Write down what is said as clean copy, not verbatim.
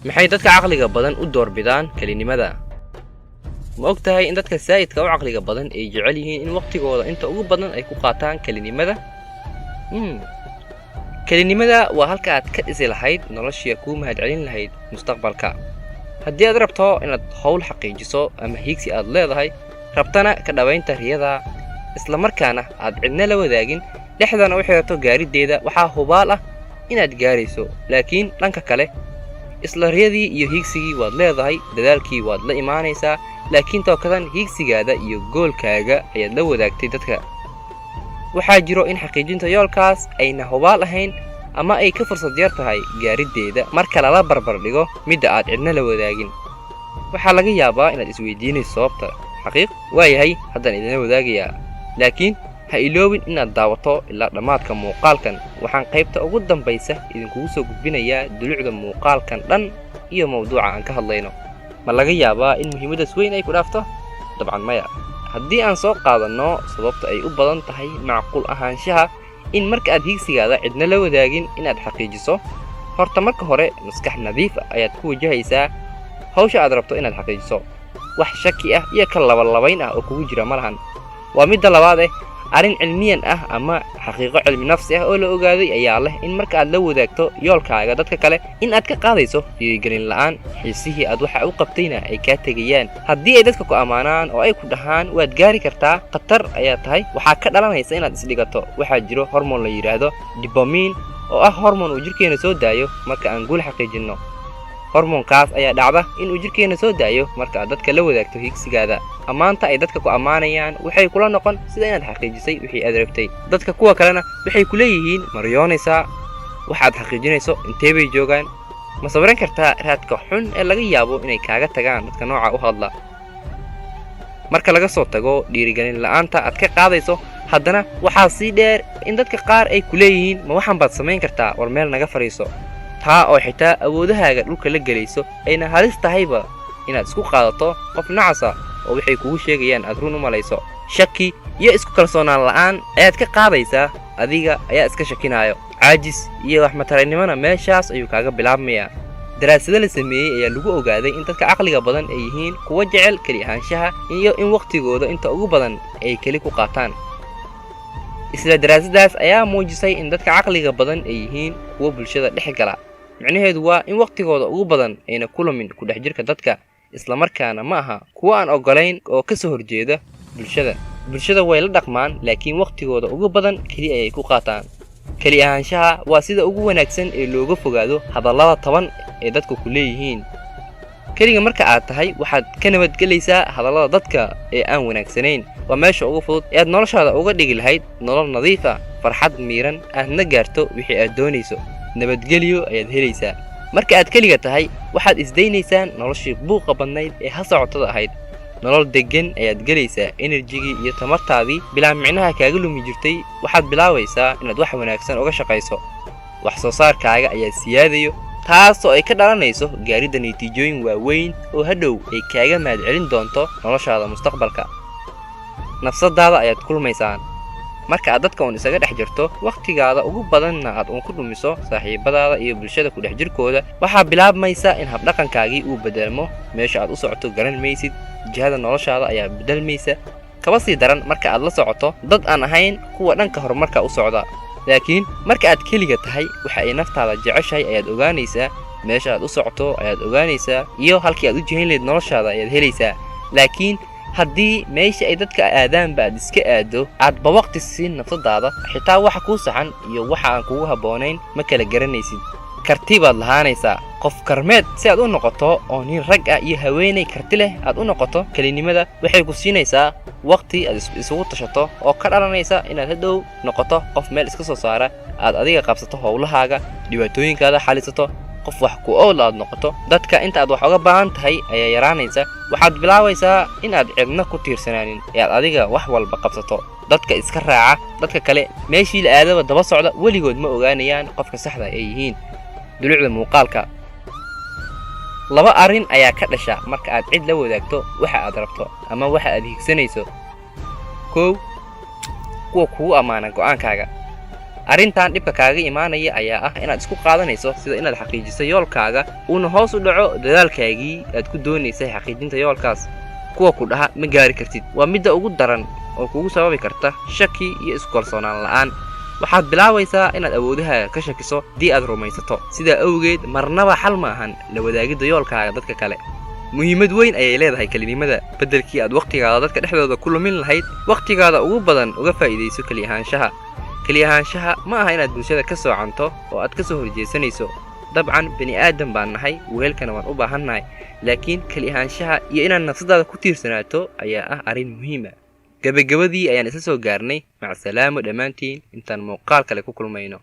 maxay dadka caqliga badan u doorbidaan kelinimada? ma ogtahay in dadka saa'idka u caqliga badan ay jecel yihiin in waqtigooda inta ugu badan ay ku qaataan kelinimada? kelinimada waa halka aad ka dhisi lahayd noloshiya kuu mahadcelin lahayd mustaqbalka. haddii aad rabto inaad howl xaqiijiso ama hiigsi aad leedahay, rabtana ka dhawaynta riyada, isla markaana aad cidna la wadaagin, dhexdana u xirato gaarideeda, waxaa hubaal ah inaad gaarayso. laakiin dhanka kale, isla riyadii iyo hiigsigii waad leedahay, dadaalkii waad la imaanaysaa, laakiin tookadan hiigsigaada iyo goolkaaga ayaad la wadaagtay dadka. waxaa jiro in xaqiijinta yoolkaas ayna hubaal ahayn ama ay ka fursad yar tahay gaarideeda marka lala barbar dhigo midda aad cidna la wadaagin. waxaa laga yaabaa inaad isweydiinayso sababta. xaqiiq waayahay, haddaan idinla wadaagayaa. laakiin ha iloobin inaad daawato ilaa dhammaadka muuqaalkan. waxaan qaybta ugu dambaysa idinkugu soo gudbinayaa dulucda muuqaalkan dhan iyo mawduuca aan ka hadlayno. ma laga yaabaa in muhiimadaas weyn ay ku dhaafto? dabcan maya. haddii aan soo qaadanno sababta ay u badan tahay macquul ahaanshaha in marka aad hiigsigaada cidna la wadaagin inaad xaqiijiso, horta marka hore maskax nadiif ah ayaad ku wajahaysaa hawsha aad rabto inaad xaqiijiso. wax shaki ah iyo ka labalabayn ah oo kugu jira ma lahan. waa midda labaad arrin cilmiyan ah ama xaqiiqo cilmi nafsi ah oo la ogaaday ayaa leh in marka aad la wadaagto yoolkaaga dadka kale in aad ka qaadayso dhiirigelin la'aan, xiisihii aad waxa u qabtayna ay kaa tegayaan. haddii ay dadka ku ammaanaan oo ay ku dhahaan waad gaari kartaa, khatar ayaa tahay. waxaa ka dhalanaysa inaad isdhigato. waxaa jiro hormoon la yidhaahdo dopamine oo ah hormoon uu jirkeena soo daayo marka aan guul xaqiijinno. hormoonkaas ayaa dhacda in uu jirkeena soo daayo marka aad dadka la wadaagto hiigsigaada. ammaanta ay dadka ku ammaanayaan waxay kula noqon sida inaad xaqiijisay wixii aad rabtay. dadka kuwa kalena waxay ku leeyihiin ma riyoonaysaa, waxaad xaqiijinayso intee bay joogaan. ma sabaran kartaa raadka xun ee laga yaabo inay kaaga tagaan dadka nooca u hadla. marka laga soo tago dhiirigelin la'aanta aad ka qaadayso, haddana waxaa sii dheer in dadka qaar ay ku leeyihiin ma waxaan baad samayn kartaa, war meel naga fadhiiso. taa oo xitaa awoodahaaga dhulka la gelayso ayna halis tahayba inaad isku qaadato qof nacasa oo waxay kugu sheegayaan aad run u malayso. shaki iyo isku kalsoonaan la'aan ayaad ka qaadaysaa, adiga ayaa iska shakinaayo. caajis iyo waxmataraynimona meeshaas ayuu kaaga bilaabmayaa. daraasado la sameeyey ayaa lagu ogaaday in dadka caqliga badan ay yihiin kuwa jecel keli ahaanshaha iyo in waqtigooda inta ugu badan ay keli ku qaataan. isla daraasadaas ayaa muujisay in dadka caqliga badan ay yihiin kuwa bulshada dhex gala. micnaheedu waa in waqtigooda ugu badan ayna ku lumin ku dhex jirka dadka, isla markaana ma aha kuwa aan ogolayn oo ka soo horjeeda bulshada way la dhaqmaan, laakiin waqtigooda ugu badan keli ayay ku qaataan. keli ahaanshaha waa sida ugu wanaagsan ee looga fogaado hadallada taban ee dadku ku leeyihiin. keliga marka aad tahay waxaad ka nabadgelaysaa hadallada dadka ee aan wanaagsanayn. waa meesha ugu fudud ee aad noloshaada uga dhigi lahayd nolol nadiif ah, farxad miiran, aadna gaarto wixii aad doonayso. nabadgelyo ayaad helaysaa. marka aad keliga tahay waxaad isdaynaysaan noloshii buuqa badnayd ee ha socotada ahayd. nolol deggan ayaad gelaysaa. enerjigii iyo tamartaadii bilaa micnaha kaaga lumi jirtay waxaad bilaabaysaa inaad wax wanaagsan uga shaqayso. wax soo saarkaaga ayaa siyaadayo, taasoo ay ka dhalanayso gaaridda natiijooyin waaweyn oo hadhow ay kaaga mahadcelin doonto noloshaada mustaqbalka. nafsadaada ayaad kulmaysaan. marka aad dadka uun isaga dhex jirto, wakhtigaada ugu badanna aad uun ku dhumiso saaxiibadaada iyo bulshada ku dhex jirkooda, waxaa bilaabmaysa in habdhaqankaagii uu bedelmo. meesha aad u socoto garan maysid, jihada noloshaada ayaa bedelmaysa. kaba sii daran marka aad la socoto dad aan ahayn kuwa dhanka horumarka u socda. laakiin marka aad keliga tahay waxa ay naftaada jeceshahay ayaad ogaanaysaa, meesha aad u socoto ayaad ogaanaysaa, iyo halkii aad u jihayn lahayd noloshaada ayaad helaysaa. laakiin haddii meesha ay dadka aadaanba aad iska aado, aadba waqti siin nafsadaada, xitaa waxa kuu saxan iyo waxa aan kugu habboonayn ma kala garanaysid. karti baad lahaanaysaa. qof karmeed si aad u noqoto oo nin rag ah iyo haweenay karti leh aad u noqoto, kelinimada waxay ku siinaysaa waqti aad isugu tashato oo ka dhalanaysa inaad hadhow noqoto qof meel iska soo saara, aad adiga qabsato howlahaaga, dhibaatooyinkaada xalisato, qof wax ku ool aad noqoto. dadka inta aad wax uga baahan tahay ayaa yaraanaysa. waxaad bilaabaysaa inaad cidna ku tiirsanaanin ee aad adiga wax walba qabsato. dadka iska raaca dadka kale meeshii la aadaba daba socda weligood ma ogaanayaan qofka saxda ay yihiin. dulucda muuqaalka: laba arrin ayaa ka dhasha marka aad cid la wadaagto waxa aad rabto ama waxa aad higsanayso. 1. kuwa kugu ammaana go'aankaaga. arrintan dhibka kaaga imaanaya ayaa ah inaad isku qaadanayso sida inaad xaqiijiso yoolkaaga uuna hoos u dhaco dadaalkaagii aad ku doonaysay xaqiijinta yoolkaas. kuwa ku dhaha ma gaari kartid waa midda ugu daran oo kugu sababi karta shaki iyo isku kalsoonaan la'aan. waxaad bilaabaysaa inaad awoodahaaga ka shakiso haddii aad rumaysato. sidaa awgeed marnaba xal ma ahan la wadaagidda yoolkaaga dadka kale. muhiimad weyn ayay leedahay kelinimada. beddelkii aad wakhtigaada dadka dhexdooda ku lumin lahayd, wakhtigaada ugu badan uga faa'iidayso keli ahaanshaha. keli ahaanshaha ma aha inaad bulshada ka soocanto oo aad ka soo horjeesanayso. dabcan bani aadan baan nahay, wehelkana waan u baahannahay, laakiin keli ahaanshaha iyo inaad nafsadaada ku tiirsanaato ayaa ah arrin muhiim ah. gabagabadii ayaan isla soo gaarnay. macsalaamo dhammaantiin intaan muuqaal kale ku kulmayno.